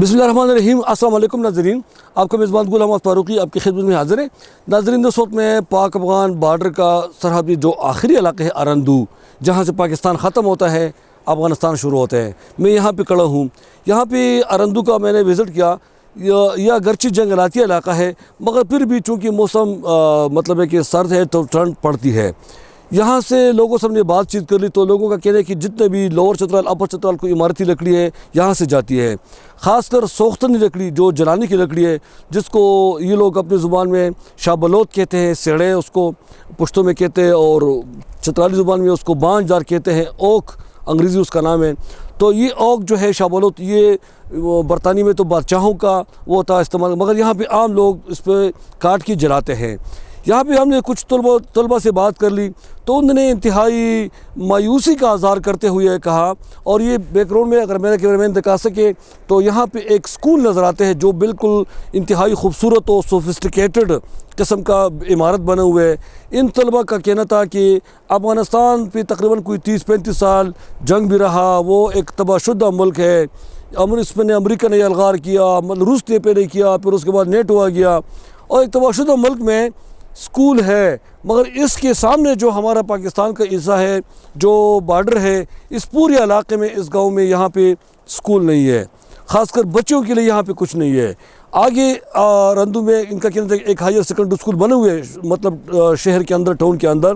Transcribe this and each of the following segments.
बिस्मिल्लाहिर्रहमानिर्रहीम। अस्सलाम वालेकुम नाज़रीन, आपका मेज़बान गुल अहमद फ़ारूक़ी आपकी खिदमत में हाज़िर है। नाज़रीन, इस वक्त मैं पाक अफ़गान बॉर्डर का सरहदी जो आखिरी इलाका है अरंदू, जहाँ से पाकिस्तान ख़त्म होता है अफ़गानिस्तान शुरू होता है, मैं यहाँ पे खड़ा हूँ। यहाँ पे अरंदू का मैंने विज़िट किया। यह अगरचे जंगलाती इलाका है, मगर फिर भी चूँकि मौसम मतलब है कि सर्द है तो ठंड पड़ती है। यहाँ से लोगों से हमने बातचीत कर ली तो लोगों का कहना है कि जितने भी लोअर चतराल अपर चतराल को इमारती लकड़ी है यहाँ से जाती है। ख़ासकर सोख्तनी लकड़ी जो जलाने की लकड़ी है, जिसको ये लोग अपनी ज़ुबान में शाबलोत कहते हैं, सेड़े उसको पुश्तों में कहते हैं, और चतराली ज़ुबान में उसको बांझदार कहते हैं, ओक अंग्रेज़ी उसका नाम है। तो ये ओक जो है शाबलोत, ये बरतानी में तो बादशाहों का वो होता इस्तेमाल, मगर यहाँ पे आम लोग इस पर काट के जलाते हैं। यहाँ पे हमने कुछ तलबा से बात कर ली तो उन्होंने इंतहाई मायूसी का इज़हार करते हुए कहा, और ये बैकग्राउंड में अगर मेरे कैमरामैन दिखा सके तो यहाँ पे एक स्कूल नज़र आते हैं जो बिल्कुल इंतहाई खूबसूरत और सोफिस्टिकेटेड किस्म का इमारत बना हुआ है। इन तलबा का कहना था कि अफ़गानिस्तान पे तकरीबन कोई 30-35 साल जंग भी रहा, वो एक तबाहशुदा मुल्क है। इसमें अमेरिका ने अलगार किया, मतलब रूस ने पहले किया, फिर उसके बाद नेटो आ गया, और एक तबाहशुदा मुल्क में स्कूल है। मगर इसके सामने जो हमारा पाकिस्तान का हिस्सा है, जो बॉर्डर है, इस पूरे इलाके में, इस गांव में यहाँ पे स्कूल नहीं है। ख़ासकर बच्चों के लिए यहाँ पे कुछ नहीं है। आगे रंदू में इनका कहना है एक हायर सेकेंडरी स्कूल बने हुए हैं, मतलब शहर के अंदर, टाउन के अंदर,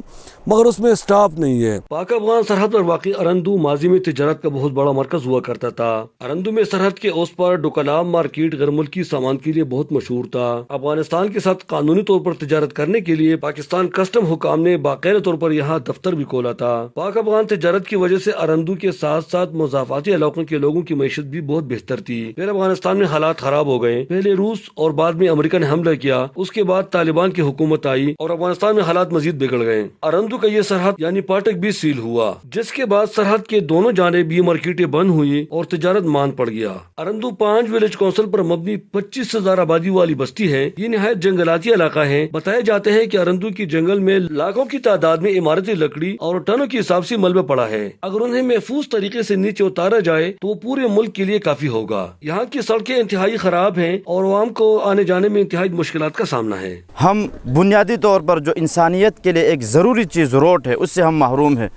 मगर उसमें स्टाफ नहीं है। पाक अफगान सरहद पर वाक़ई अरंदू माजी में तिजारत का बहुत बड़ा मरकज हुआ करता था। अरंदू में सरहद के उस पर डोकलाम मार्केट गैर मुल्की सामान के लिए बहुत मशहूर था। अफगानिस्तान के साथ कानूनी तौर पर तिजारत करने के लिए पाकिस्तान कस्टम हुकाम ने बाकायदा तौर पर यहाँ दफ्तर भी खोला था। पाक अफगान तिजारत की वजह से अरंदू के साथ साथ मुज़ाफ़ाती इलाकों के लोगों की मईशत भी बहुत बेहतर थी। फिर अफगानिस्तान में हालात खराब हो गए। पहले रूस और बाद में अमेरिका ने हमला किया, उसके बाद तालिबान की हुकूमत आई और अफगानिस्तान में हालात मजीद बिगड़ गए। अरंदू का ये सरहद यानी फाटक भी सील हुआ, जिसके बाद सरहद के दोनों जानिब ये मार्केटें बंद हुई और तिजारत मान पड़ गया। अरंदू 5 विलेज काउंसिल पर मबनी 25,000 आबादी वाली बस्ती है। ये निहायत जंगलाती इलाका है। बताए जाते हैं कि अरंदू की जंगल में लाखों की तादाद में इमारती लकड़ी और टनों के हिसाब से मलबा पड़ा है। अगर उन्हें महफूज तरीके से नीचे उतारा जाए तो वो पूरे मुल्क के लिए काफी होगा। यहाँ की सड़कें इंतहाई खराब हैं और आवाम को आने जाने में इंतहाई मुश्किलात का सामना है। हम बुनियादी तौर पर जो इंसानियत के लिए एक ज़रूरी चीज़ रोड है, उससे हम महरूम हैं।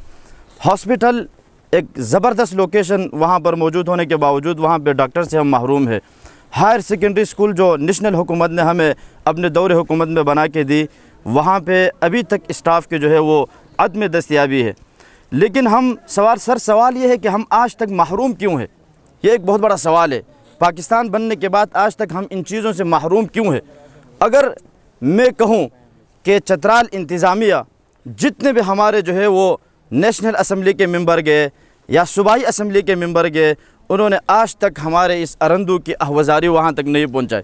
हॉस्पिटल एक ज़बरदस्त लोकेशन वहाँ पर मौजूद होने के बावजूद वहाँ पे डॉक्टर से हम महरूम हैं। हायर सेकेंडरी स्कूल जो नेशनल हुकूमत ने हमें अपने दौरे हुकूमत में बना के दी, वहाँ पे अभी तक स्टाफ के जो है वो अदम दस्तयाबी है। लेकिन हम सवाल ये है कि हम आज तक महरूम क्यों है? ये एक बहुत बड़ा सवाल है। पाकिस्तान बनने के बाद आज तक हम इन चीज़ों से महरूम क्यों है? अगर मैं कहूँ कि चतराल इंतज़ामिया जितने भी हमारे जो है वो नेशनल असम्बली के मेंबर गए या सूबाई असम्बली के मेंबर गए, उन्होंने आज तक हमारे इस अरंदू की अहवज़ारी वहाँ तक नहीं पहुँचाई।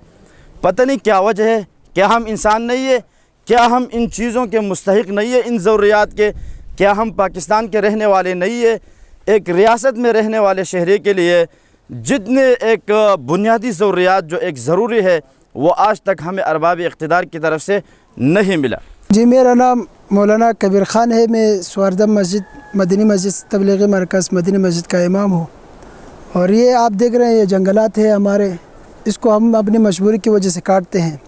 पता नहीं क्या वजह है। क्या हम इंसान नहीं है? क्या हम इन चीज़ों के मुस्तहिक नहीं है, इन ज़रूरियात के? क्या हम पाकिस्तान के रहने वाले नहीं है? एक रियासत में रहने वाले शहरी के लिए जितने एक बुनियादी ज़रूरियात जो एक ज़रूरी है, वो आज तक हमें अरबाब इक़्तिदार की तरफ से नहीं मिला। जी, मेरा नाम मौलाना कबीर ख़ान है। मैं स्वारदम मस्जिद, मदनी मस्जिद तबलीगी मरकज़ मदनी मस्जिद का इमाम हूँ। और ये आप देख रहे हैं, ये जंगलात है हमारे, इसको हम अपनी मजबूरी की वजह से काटते हैं।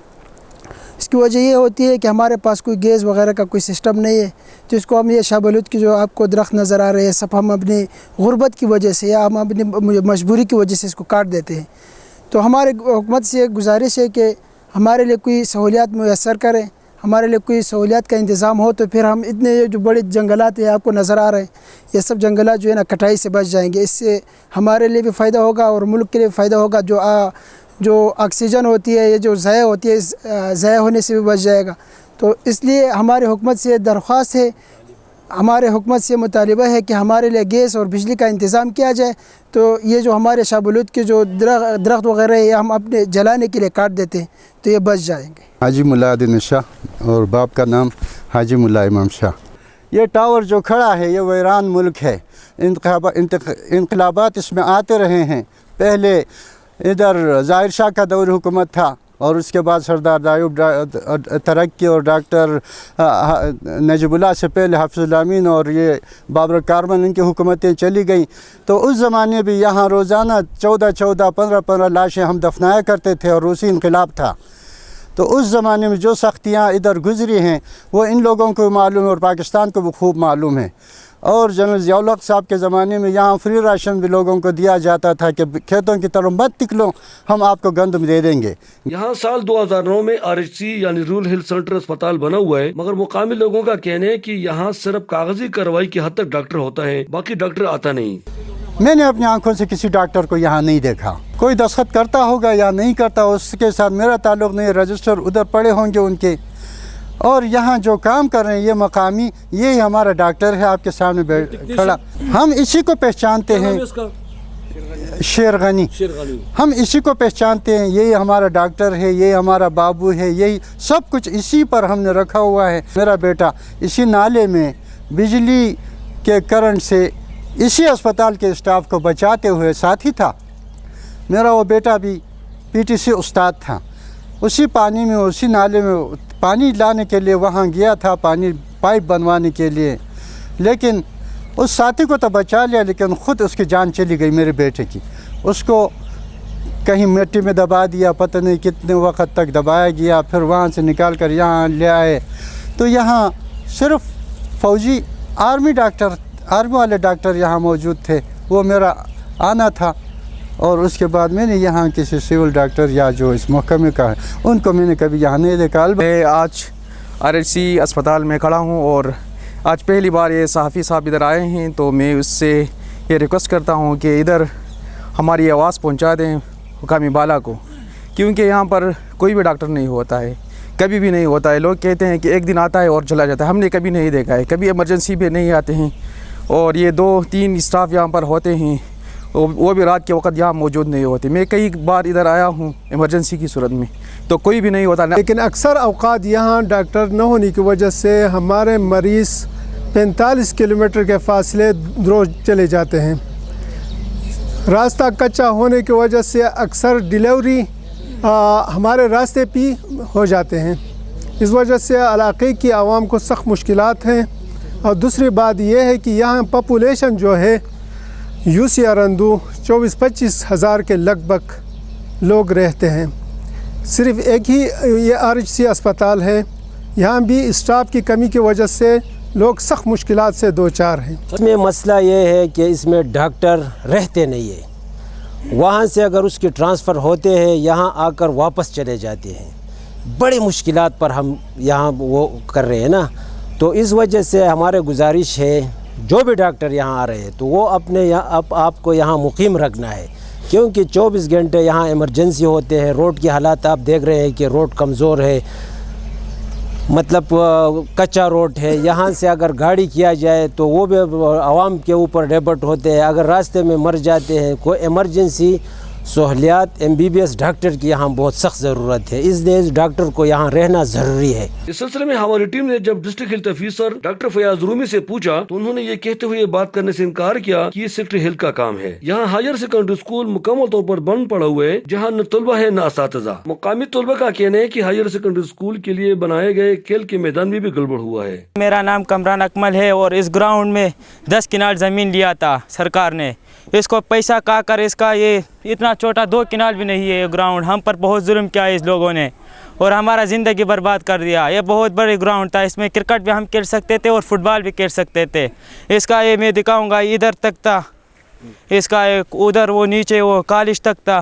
इसकी वजह ये होती है कि हमारे पास कोई गैस वगैरह का कोई सिस्टम नहीं है, तो इसको हम ये शाहबलूत की जो आपको दरख्त नज़र आ रहे हैं, सब हम अपनी गुर्बत की वजह से या हम अपनी मजबूरी की वजह से इसको काट देते हैं। तो हमारे हुकूमत से गुजारिश है कि हमारे लिए कोई सहूलियात मुयस्सर करें, हमारे लिए कोई सहूलियात का इंतज़ाम हो, तो फिर हम इतने जो बड़े जंगलात हैं आपको नज़र आ रहे हैं, ये सब जंगलात जो है ना कटाई से बच जाएंगे। इससे हमारे लिए भी फ़ायदा होगा और मुल्क के लिए फ़ायदा होगा। जो ऑक्सीजन होती है, ये जो ज़ाया होती है, ज़ाया होने से भी बच जाएगा। तो इसलिए हमारे हुकूमत से दरख्वास्त है, हमारे हुकूमत से मुतालिबा है कि हमारे लिए गैस और बिजली का इंतज़ाम किया जाए। तो ये जो हमारे शाहबलूत के जो दरख्त वगैरह है, हम अपने जलाने के लिए काट देते हैं, तो ये बच जाएंगे। हाजी मुल्ला अदीन शाह और बाप का नाम हाजी मुल्ला इमाम शाह। ये टावर जो खड़ा है ये वीरान मुल्क है। इनकलाबात इसमें आते रहे हैं। पहले इधर ज़ाहिर शाह का दौर हुकूमत था, اور اس کے بعد سردار دایوب ترقی اور ڈاکٹر نجیب اللہ سے پہلے حافظ الامین اور یہ بابر کارمن ان کی حکومتیں چلی گئیں، تو اس زمانے بھی یہاں روزانہ 15 لاشیں ہم دفنایا کرتے تھے اور روسی انقلاب تھا۔ تو اس زمانے میں جو سختیاں ادھر گزری ہیں وہ ان لوگوں کو معلوم ہے اور پاکستان کو بھی خوب معلوم ہے۔ اور جنرل ضیاء الحق صاحب کے زمانے میں یہاں فری راشن بھی لوگوں کو دیا جاتا تھا کہ کھیتوں کی طرف مت نکلو، ہم آپ کو گندم دے دیں گے۔ یہاں سال 2009 میں RHC یعنی رورل ہیلتھ سینٹر اسپتال بنا ہوا ہے، مگر مقامی لوگوں کا کہنا ہے کہ یہاں صرف کاغذی کارروائی کی حد تک ڈاکٹر ہوتا ہے، باقی ڈاکٹر آتا نہیں۔ میں نے اپنی آنکھوں سے کسی ڈاکٹر کو یہاں نہیں دیکھا، کوئی دستخط کرتا ہوگا یا نہیں کرتا اس کے ساتھ میرا تعلق نہیں، رجسٹر ادھر پڑے ہوں گے ان کے۔ اور یہاں جو کام کر رہے ہیں یہ مقامی، یہی ہمارا ڈاکٹر ہے آپ کے سامنے کھڑا، ہم اسی کو پہچانتے ہیں، شیر غنی، ہم اسی کو پہچانتے ہیں، یہی ہمارا ڈاکٹر ہے، یہی ہمارا بابو ہے، یہی سب کچھ اسی پر ہم نے رکھا ہوا ہے۔ میرا بیٹا اسی نالے میں بجلی کے کرنٹ سے اسی اسپتال کے اسٹاف کو بچاتے ہوئے ساتھی تھا۔ میرا وہ بیٹا بھی PTC استاد تھا، اسی پانی میں اسی نالے میں پانی لانے کے لیے وہاں گیا تھا، پانی پائپ بنوانے کے لیے، لیکن اس ساتھی کو تو بچا لیا لیکن خود اس کی جان چلی گئی میرے بیٹے کی۔ اس کو کہیں مٹی میں دبا دیا، پتہ نہیں کتنے وقت تک دبایا گیا، پھر وہاں سے نکال کر یہاں لے آئے۔ تو یہاں صرف فوجی آرمی والے ڈاکٹر یہاں موجود تھے، وہ میرا آنا تھا، اور اس کے بعد میں نے یہاں کسی سول ڈاکٹر یا جو اس محکمے کا ہے ان کو میں نے کبھی یہاں نہیں دیکھا۔ میں آج RHC اسپتال میں کھڑا ہوں اور آج پہلی بار یہ صحافی صاحب ادھر آئے ہیں، تو میں اس سے یہ ریکویسٹ کرتا ہوں کہ ادھر ہماری آواز پہنچا دیں حکام بالا کو، کیونکہ یہاں پر کوئی بھی ڈاکٹر نہیں ہوتا ہے، کبھی بھی نہیں ہوتا ہے۔ لوگ کہتے ہیں کہ ایک دن آتا ہے اور چلا جاتا ہے، ہم نے کبھی نہیں دیکھا ہے، کبھی ایمرجنسی بھی نہیں آتے ہیں، اور یہ 2-3 اسٹاف یہاں پر ہوتے ہیں، وہ بھی رات کے وقت یہاں موجود نہیں ہوتے۔ میں کئی بار ادھر آیا ہوں ایمرجنسی کی صورت میں، تو کوئی بھی نہیں ہوتا۔ لیکن اکثر اوقات یہاں ڈاکٹر نہ ہونے کی وجہ سے ہمارے مریض 45 کلومیٹر کے فاصلے روز چلے جاتے ہیں۔ راستہ کچا ہونے کی وجہ سے اکثر ڈیلیوری ہمارے راستے پہ ہو جاتے ہیں، اس وجہ سے علاقے کی عوام کو سخت مشکلات ہیں۔ اور دوسری بات یہ ہے کہ یہاں پاپولیشن جو ہے UC ارندو 24-25 ہزار کے لگ بھگ لوگ رہتے ہیں، صرف ایک ہی یہ RHC اسپتال ہے، یہاں بھی اسٹاف کی کمی کی وجہ سے لوگ سخت مشکلات سے دوچار ہیں۔ اس میں مسئلہ یہ ہے کہ اس میں ڈاکٹر رہتے نہیں ہیں، وہاں سے اگر اس کی ٹرانسفر ہوتے ہیں یہاں آ کر واپس چلے جاتے ہیں، بڑی مشکلات پر ہم یہاں وہ کر رہے ہیں نا، تو اس وجہ سے ہمارے گزارش ہے جو بھی ڈاکٹر یہاں آ رہے ہیں تو وہ اپنے آپ کو یہاں مقیم رکھنا ہے، کیونکہ 24 گھنٹے یہاں ایمرجنسی ہوتے ہیں۔ روڈ کی حالات آپ دیکھ رہے ہیں کہ روڈ کمزور ہے، مطلب کچا روڈ ہے، یہاں سے اگر گاڑی کیا جائے تو وہ بھی عوام کے اوپر ڈیبٹ ہوتے ہیں، اگر راستے میں مر جاتے ہیں۔ کوئی ایمرجنسی سہولیات MBBS ڈاکٹر کی یہاں بہت سخت ضرورت ہے، اس لیے اس ڈاکٹر کو یہاں رہنا ضروری ہے۔ اس سلسلے میں ہماری ٹیم نے جب district health officer doctor Fayyaz Rumi سے پوچھا تو انہوں نے یہ کہتے ہوئے بات کرنے سے انکار کیا کہ یہ سیکٹر ہیلتھ کا کام ہے۔ یہاں ہائر سیکنڈری اسکول مکمل طور پر بند پڑا ہوا ہے، جہاں نہ طلبہ ہے نہ اساتذہ۔ مقامی طلبہ کا کہنا ہے کہ ہائر سیکنڈری اسکول کے لیے بنائے گئے کھیل کے میدان میں بھی گڑبڑ ہوا ہے۔ میرا نام کمران اکمل ہے اور اس گراؤنڈ میں 10 کنال زمین لیا تھا سرکار نے، اس کو پیسہ کا کر اس کا یہ اتنا چھوٹا 2 کنال بھی نہیں ہے یہ گراؤنڈ، ہم پر بہت ظلم کیا ہے اس لوگوں نے اور ہمارا زندگی برباد کر دیا۔ یہ بہت بڑی گراؤنڈ تھا، اس میں کرکٹ بھی ہم کھیل سکتے تھے اور فٹ بال بھی کھیل سکتے تھے۔ اس کا یہ میں دکھاؤں گا، ادھر تک تھا اس کا، ادھر وہ نیچے وہ کالج تک تھا،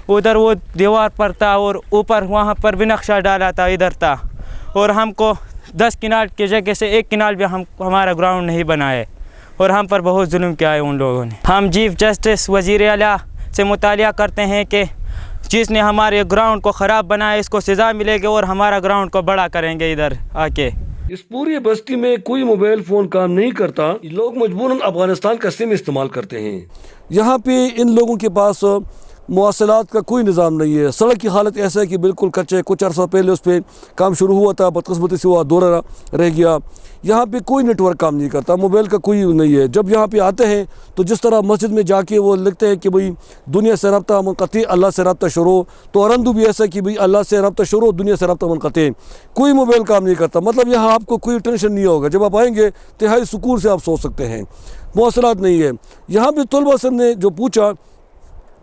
ادھر وہ دیوار پر تھا اور اوپر وہاں پر بھی نقشہ ڈالا تھا ادھر تھا، اور ہم کو 10 کنال کی جگہ سے 1 کنال بھی ہمارا گراؤنڈ نہیں بنائے اور ہم پر بہت ظلم کیا ہے ان لوگوں نے۔ ہم چیف جسٹس وزیر اعلیٰ سے مطالعہ کرتے ہیں کہ جس نے ہمارے گراؤنڈ کو خراب بنایا اس کو سزا ملے گی اور ہمارا گراؤنڈ کو بڑا کریں گے ادھر آ کے۔ اس پوری بستی میں کوئی موبائل فون کام نہیں کرتا، لوگ مجبوراً افغانستان کا سم استعمال کرتے ہیں۔ یہاں پہ ان لوگوں کے پاس मवासलात का कोई निज़ाम नहीं है। सड़क की हालत ऐसा है कि बिल्कुल कच्चे, कुछ अर्सा पहले उस पर काम शुरू हुआ था, बदकिस्मती से वो अधूरा रह गया। यहाँ पे कोई नेटवर्क काम नहीं करता, मोबाइल का कोई नहीं है। जब यहाँ पे आते हैं तो जिस तरह मस्जिद में जाके वो लिखते हैं कि भाई दुनिया से रब्ता मुनक़ती, अल्लाह से रब्ता शुरू, तो अरंदू भी ऐसा है कि भाई अल्लाह से रब्ता शुरू, दुनिया से रब्ता मुनक़ती। कोई मोबाइल काम नहीं करता, मतलब यहाँ आपको कोई टेंशन नहीं होगा। जब आप आएँगे तिहाई सुकून से आप सो सकते हैं। मवासलात नहीं है यहाँ पे। तलबा सब ने जो पूछा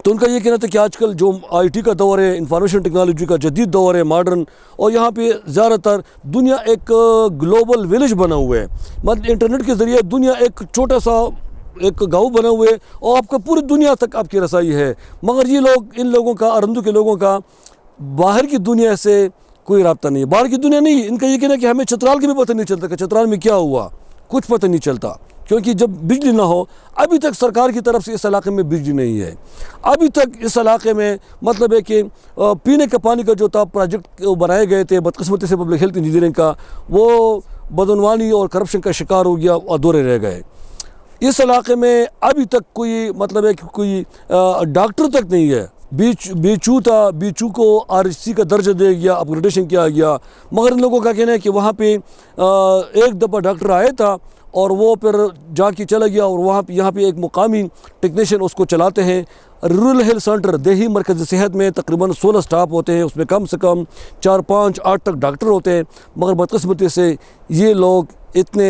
तो उनका ये कहना था कि आजकल जो आईटी का दौर है, इंफॉर्मेशन टेक्नोलॉजी का जदीद दौर है, मॉडर्न, और यहाँ पे ज़्यादातर दुनिया एक ग्लोबल विलेज बना हुआ है। मतलब इंटरनेट के ज़रिए दुनिया एक छोटा सा एक गांव बना हुआ है और आपका पूरी दुनिया तक आपकी रसाई है। मगर ये लोग, इन लोगों का, अरंदू के लोगों का बाहर की दुनिया से कोई रब्ता नहीं है, बाहर की दुनिया नहीं। इनका ये कहना है कि हमें चतराल की भी पता नहीं चलता कि चतराल में क्या हुआ, कुछ पता नहीं चलता, क्योंकि जब बिजली ना हो, अभी तक सरकार की तरफ से इस इलाके में बिजली नहीं है। अभी तक इस इलाके में मतलब है कि पीने के पानी का जो था प्रोजेक्ट बनाए गए थे, बदकिस्मती से पब्लिक हेल्थ इंजीनियरिंग का, वो बदनवानी और करप्शन का शिकार हो गया, अधूरे रह गए। इस इलाके में अभी तक कोई मतलब है कि कोई डॉक्टर तक नहीं है। बीचू था, बीचू को आरसी का दर्जा दिया गया, अपग्रेडेशन किया गया, मगर इन लोगों का कहना है कि वहाँ पे एक दफ़ा डॉक्टर आया था और वो फिर जाके चला गया, और वहाँ पे यहाँ पे एक मुकामी टेक्नीशियन उसको चलाते हैं। रूरल हेल्थ सेंटर, देही मरकज़ सेहत में तकरीबन 16 स्टाफ होते हैं, उसमें कम से कम 4, 5, 8 तक डॉक्टर होते हैं, मगर बदकिस्मती से ये लोग इतने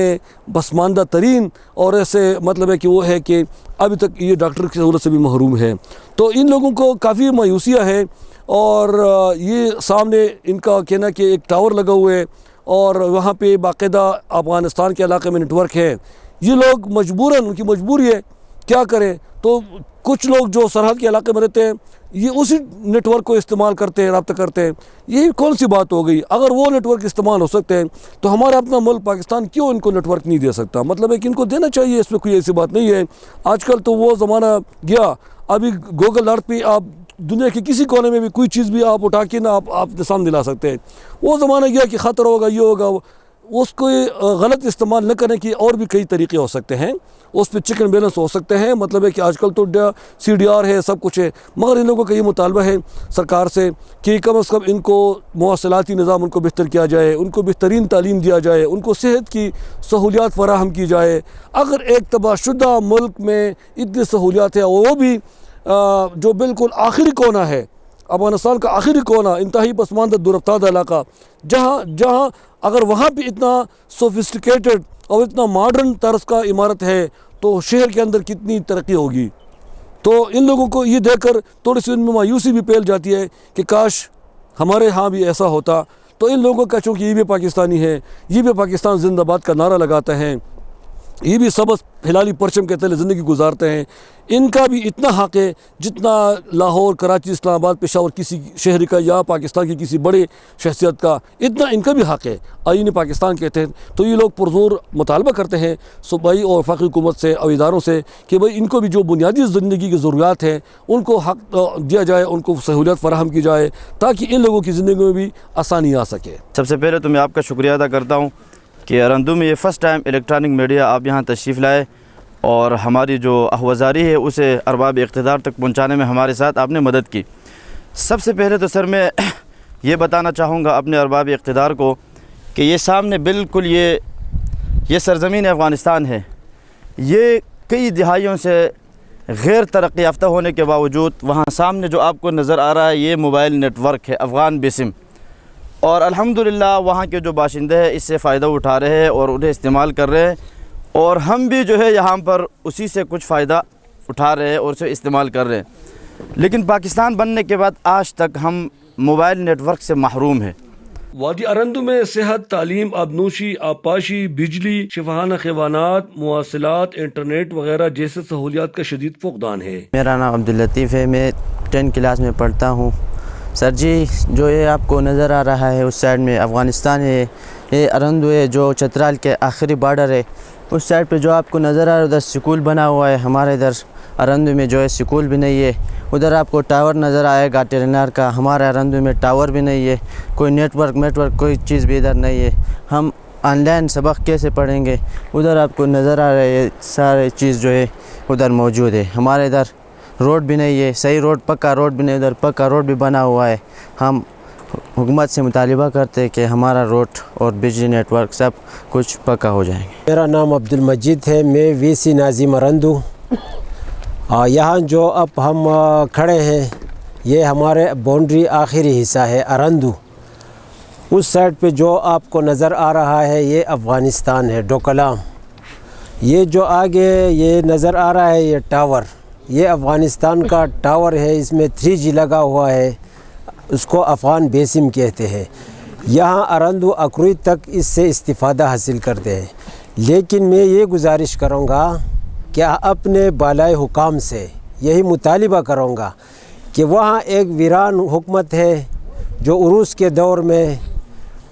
पसमानदा तरीन और ऐसे मतलब है कि वो है कि अभी तक ये डॉक्टर की सहूलत से भी महरूम है। तो इन लोगों को काफ़ी मायूसियाँ है। और ये सामने इनका कहना कि एक टावर लगा हुआ है और वहाँ पे बाकायदा अफ़गानिस्तान के इलाके में नेटवर्क है। ये लोग मजबूरन, उनकी मजबूरी है, क्या करें। तो कुछ लोग जो सरहद के इलाके में रहते हैं ये उसी नेटवर्क को इस्तेमाल करते हैं, रब्ता करते हैं। ये कौन सी बात हो गई? अगर वो नेटवर्क इस्तेमाल हो सकते हैं तो हमारा अपना मुल्क पाकिस्तान क्यों इनको नेटवर्क नहीं दे सकता? मतलब है कि इनको देना चाहिए, इसमें कोई ऐसी बात नहीं है। आजकल तो वो ज़माना गया, अभी गूगल अर्थ पे आप दुनिया के किसी कोने में भी कोई चीज़ भी आप उठा के ना आप सामने ला सकते हैं। वो ज़माना गया कि ख़तरा होगा, ये होगा, उसको गलत इस्तेमाल न करने की और भी कई तरीके हो सकते हैं, उस पर चिकन बैलेंस हो सकते हैं। मतलब है कि आजकल तो CDR है, सब कुछ है, मगर इन लोगों का ये मुतालबा है सरकार से कि कम अज़ कम इनको मवासलाती निज़ाम उनको बेहतर किया जाए, उनको बेहतरीन तालीम दिया जाए, उनको सेहत की सहूलियात फराहम की जाए। अगर एक तबाहशुदा मुल्क में इतनी सहूलियात है, वो भी जो बिल्कुल आखिरी कोना है, अफ़गानिस्तान का आखिरी कोना, इंतहाई पसमानदा दुरफ्तार इलाका, जहाँ अगर वहाँ भी इतना सोफिस्टिकेटेड और इतना मॉडर्न तर्ज का इमारत है तो शहर के अंदर कितनी तरक्की होगी। तो इन लोगों को ये देखकर थोड़ी सी उनमें मायूसी भी फैल जाती है कि काश हमारे यहाँ भी ऐसा होता। तो इन लोगों का चूँकि ये भी पाकिस्तानी है, ये भी पाकिस्तान जिंदाबाद का नारा लगाते हैं, ये भी सबस हिलाली परचम के तले ज़िंदगी गुजारते हैं, इनका भी इतना हक़ है जितना लाहौर, कराची, इस्लामाबाद, पेशावर किसी शहरी का या पाकिस्तान की किसी बड़े शख्सियत का, इतना इनका भी हक़ है आईन पाकिस्तान के तहत। तो ये लोग पुरज़ोर मुतालबा करते हैं सूबाई और वफाकी हुकूमत से और इदारों से कि भाई इनको भी जो बुनियादी ज़िंदगी की ज़रूरियात हैं उनको हक़ दिया जाए, उनको सहूलियत फराहम की जाए ताकि इन लोगों की ज़िंदगी में भी आसानी आ सके। सबसे पहले तो मैं आपका शुक्रिया अदा करता हूँ कि अरंदू में ये फ़र्स्ट टाइम इलेक्ट्रॉनिक मीडिया आप यहाँ तशरीफ़ लाए और हमारी जो अहवाज़ारी है उसे अरबाब इक़्तिदार तक पहुँचाने में हमारे साथ आपने मदद की। सबसे पहले तो सर मैं ये बताना चाहूँगा अपने अरबाब इक़्तिदार को कि ये सामने बिल्कुल ये सरज़मीन अफ़गानिस्तान है। ये कई दिहाइयों से गैर तरक्की याफ़्ता होने के बावजूद वहाँ सामने जो आपको नज़र आ रहा है ये मोबाइल नेटवर्क है अफ़गान बेसिम, और अल्हम्दुलिल्लाह वहाँ के जो बाशिंदे हैं इससे फ़ायदा उठा रहे हैं और उन्हें इस्तेमाल कर रहे हैं, और हम भी जो है यहाँ पर उसी से कुछ फ़ायदा उठा रहे हैं और उसे इस्तेमाल कर रहे हैं। लेकिन पाकिस्तान बनने के बाद आज तक हम मोबाइल नेटवर्क से महरूम हैं। वादी अरंदू में सेहत, तालीम, आबनोशी, आबपाशी, बिजली, शिफाहाना खिवानात, मुवासलात, इंटरनेट वगैरह जैसे सहूलियात का शदीद फुकदान है। मेरा नाम अब्दुल लतीफ़ है, मैं 10 क्लास में पढ़ता हूँ। सर जी, जो ये आपको नज़र आ रहा है उस साइड में अफ़गानिस्तान है, ये अरंदू है जो चतराल के आखिरी बॉर्डर है। उस साइड पे जो आपको नज़र आ रहा है उधर स्कूल बना हुआ है, हमारे इधर अरंदू में जो है स्कूल भी नहीं है। उधर आपको टावर नज़र आएगा टेलीनार का, हमारे अरंदू में टावर भी नहीं है, कोई नेटवर्क कोई चीज़ भी इधर नहीं है। हम ऑनलाइन सबक कैसे पढ़ेंगे? उधर आपको नज़र आ रहा है ये सारे चीज़ जो है उधर मौजूद है। हमारे इधर रोड भी नहीं है, सही रोड, पक्का रोड भी नहीं, उधर पक्का रोड भी बना हुआ है। हम हुकूमत से मुतालिबा करते हैं कि हमारा रोड और बिजली नेटवर्क सब कुछ पक्का हो जाएंगे। मेरा नाम अब्दुल मजीद है, मैं वीसी नाजिम अरंदू। यहाँ जो अब हम खड़े हैं ये हमारे बाउंड्री आखिरी हिस्सा है अरंदू। उस साइड पे जो आपको नज़र आ रहा है ये अफ़गानिस्तान है, डोकलाम। ये जो आगे ये नज़र आ रहा है ये टावर, ये अफ़गानिस्तान का टावर है, इसमें 3G लगा हुआ है, उसको अफ़गान बेसिम कहते हैं। यहाँ अरंदू अक्रुई तक इससे इस्तिफ़ादा हासिल करते हैं। लेकिन मैं ये गुजारिश करूँगा कि अपने बालाई हुकाम से यही मुतालिबा करूँगा कि वहाँ एक वीरान हुकूमत है जो उरूस के दौर में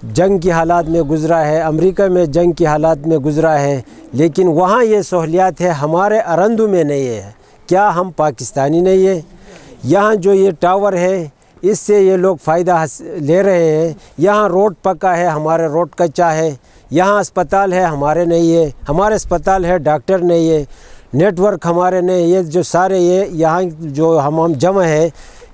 जंग की हालात में गुज़रा है, अमेरिका में जंग की हालात में गुज़रा है, लेकिन वहाँ ये सहूलियात है, हमारे अरंदू में नहीं है। क्या हम पाकिस्तानी नहीं है? यहाँ जो ये टावर है इससे ये लोग फ़ायदा ले रहे हैं। यहाँ रोड पक्का है, हमारे रोड कच्चा है। यहाँ अस्पताल है, हमारे नहीं है। हमारे अस्पताल है, डॉक्टर नहीं है, नेटवर्क हमारे नहीं। ये जो सारे ये यहाँ जो हम जमा है,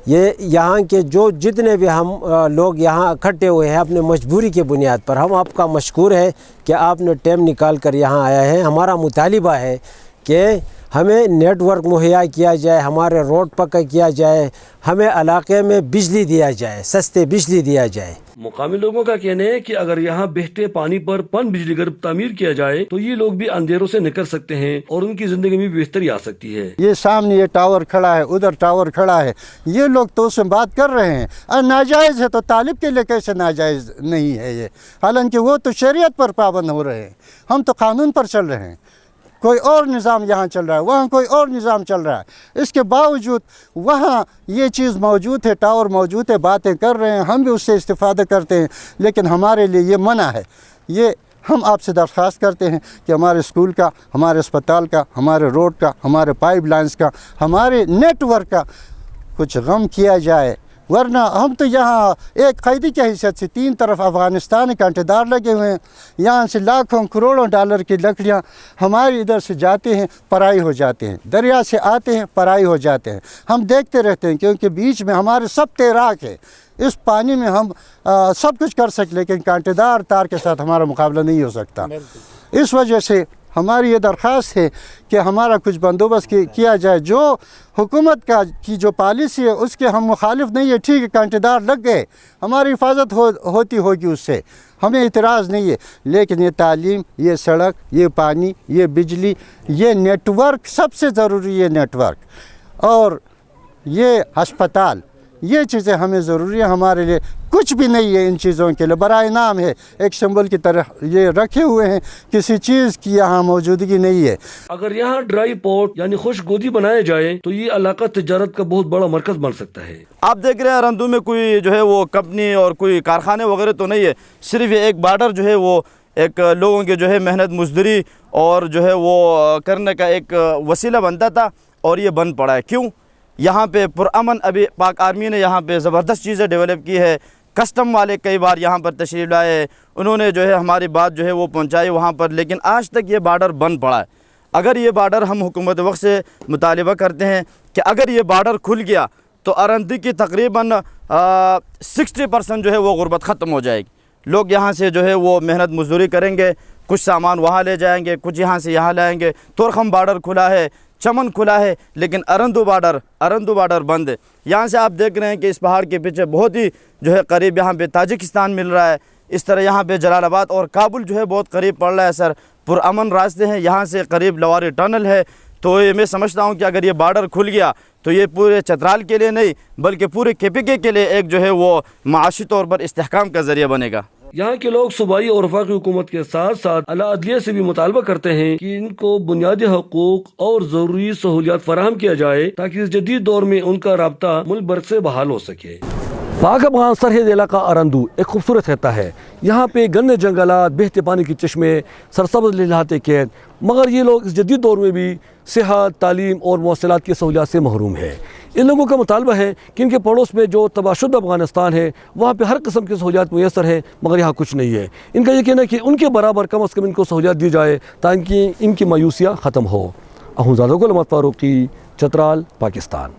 ये यहाँ के जो जितने भी हम लोग यहाँ इकट्ठे हुए हैं अपने मजबूरी के बुनियाद पर, हम आपका मशकूर है कि आपने टाइम निकाल कर यहाँ आया है। हमारा मुतालिबा है कि हमें नेटवर्क मुहैया किया जाए, हमारे रोड पक्का किया जाए, हमें इलाके में बिजली दिया जाए, सस्ते बिजली दिया जाए। मुकामी लोगों का कहना है कि अगर यहाँ बहते पानी पर पन बिजली घर तामीर किया जाए तो ये लोग भी अंधेरों से निकल सकते हैं और उनकी जिंदगी में बेहतरी आ सकती है। ये सामने ये टावर खड़ा है, उधर टावर खड़ा है, ये लोग तो उसमें बात कर रहे हैं और नाजायज़ है तो तालिब के लिए कैसे नाजायज़ नहीं है ये? हालांकि वो तो शरीयत पर पाबंद हो रहे हैं, हम तो कानून पर चल रहे हैं। कोई और निज़ाम यहाँ चल रहा है, वहाँ कोई और निज़ाम चल रहा है। इसके बावजूद वहाँ ये चीज़ मौजूद है, टावर मौजूद है, बातें कर रहे हैं, हम भी उससे इस्तिफ़ादा करते हैं, लेकिन हमारे लिए ये मना है। ये हम आपसे दरख्वास्त करते हैं कि हमारे स्कूल का, हमारे अस्पताल का, हमारे रोड का, हमारे पाइप लाइन्स का, हमारे नेटवर्क का कुछ गम किया जाए। वरना हम तो यहाँ एक कैदी की हैसियत से 3 तरफ अफ़गानिस्तान कांटेदार लगे हुए हैं। यहाँ से लाखों करोड़ों डॉलर की लकड़ियाँ हमारे इधर से जाते हैं, पराई हो जाते हैं, दरिया से आते हैं, पराई हो जाते हैं। हम देखते रहते हैं क्योंकि बीच में हमारे सब तैराक है। इस पानी में हम सब कुछ कर सकते, लेकिन कांटेदार तार के साथ हमारा मुकाबला नहीं हो सकता। इस वजह से हमारी ये दरख्वास्त है कि हमारा कुछ बंदोबस्त किया जाए। जो हुकूमत की जो पॉलिसी है उसके हम मुखालिफ नहीं है, ठीक है, कांटेदार लग गए, हमारी हिफाजत होती होगी, उससे हमें इतराज़ नहीं है, लेकिन ये तालीम, ये सड़क, ये पानी, ये बिजली, ये नेटवर्क, सबसे ज़रूरी ये नेटवर्क और ये अस्पताल, ये चीज़ें हमें ज़रूरी है। हमारे लिए कुछ भी नहीं है इन चीज़ों के लिए, बराए नाम है, एक सिंबल की तरह ये रखे हुए हैं, किसी चीज़ की यहाँ मौजूदगी नहीं है। अगर यहाँ ड्राई पोर्ट यानी खुश गोदी बनाया जाए तो ये इलाका तिजारत का बहुत बड़ा मरकज़ बन सकता है। आप देख रहे हैं अरंदू में कोई जो है वो कंपनी और कोई कारखाने वगैरह तो नहीं है, सिर्फ ये एक बॉर्डर जो है वो एक लोगों के जो है मेहनत मजदूरी और जो है वो करने का एक वसीला बनता था और ये बंद पड़ा है। क्यों? यहाँ पे पुरअमन अभी पाक आर्मी ने यहाँ पे ज़बरदस्त चीज़ें डेवलप की है। कस्टम वाले कई बार यहाँ पर तशरीफ़ लाए, उन्होंने जो है हमारी बात जो है वो पहुँचाई वहाँ पर, लेकिन आज तक ये बॉर्डर बंद पड़ा है। अगर ये बॉर्डर, हम हुकूमत वक्त से मुतालिबा करते हैं कि अगर ये बॉर्डर खुल गया तो अरंदी की तकरीबन 60% जो है वो गुर्बत ख़त्म हो जाएगी। लोग यहाँ से जो है वो मेहनत मजदूरी करेंगे, कुछ सामान वहाँ ले जाएंगे, कुछ यहाँ से यहाँ लाएंगे। तोरखम बॉर्डर खुला है, चमन खुला है, लेकिन अरंदू बॉर्डर बंद है। यहाँ से आप देख रहे हैं कि इस पहाड़ के पीछे बहुत ही जो है करीब यहाँ पे ताजिकिस्तान मिल रहा है। इस तरह यहाँ पे जलालाबाद और काबुल जो है बहुत करीब पड़ रहा है। सर पुरअमन रास्ते हैं, यहाँ से करीब लवारी टनल है। तो ये मैं समझता हूँ कि अगर ये बॉर्डर खुल गया तो ये पूरे चतराल के लिए नहीं बल्कि पूरे KPK के लिए एक जो है वो माशी तौर पर इस्तेहकाम का ज़रिया बनेगा। यहाँ के लोग सूबाई और वफाकी हुकूमत के साथ साथ आला अदलिया से भी मुतालबा करते हैं कि इनको बुनियादी हकूक और ज़रूरी सहूलियात फराहम किया जाए ताकि इस जदीद दौर में उनका राब्ता मुल्क भर से बहाल हो सके। पाक अफगान सरहद इलाका अरंदू एक खूबसूरत रहता है। यहाँ पे घने जंगलात, बहते पानी के चश्मे, सरसब्ज़ लहलाते कैद, मगर ये लोग इस जदीद दौर में भी सेहत, तालीम और मौसलात की सहूलियात से महरूम है। इन लोगों का मुतालबा है कि इनके पड़ोस में जो तबाशुदा अफगानिस्तान है वहाँ पे हर किस्म की सहूलियात मुयसर है, मगर यहाँ कुछ नहीं है। इनका ये कहना है कि उनके बराबर कम अज़ कम इनको सहूलियात दी जाए ताकि इनकी मायूसियाँ ख़त्म हो। अहूज़ादा गुलाम फारूकी, چترال، پاکستان.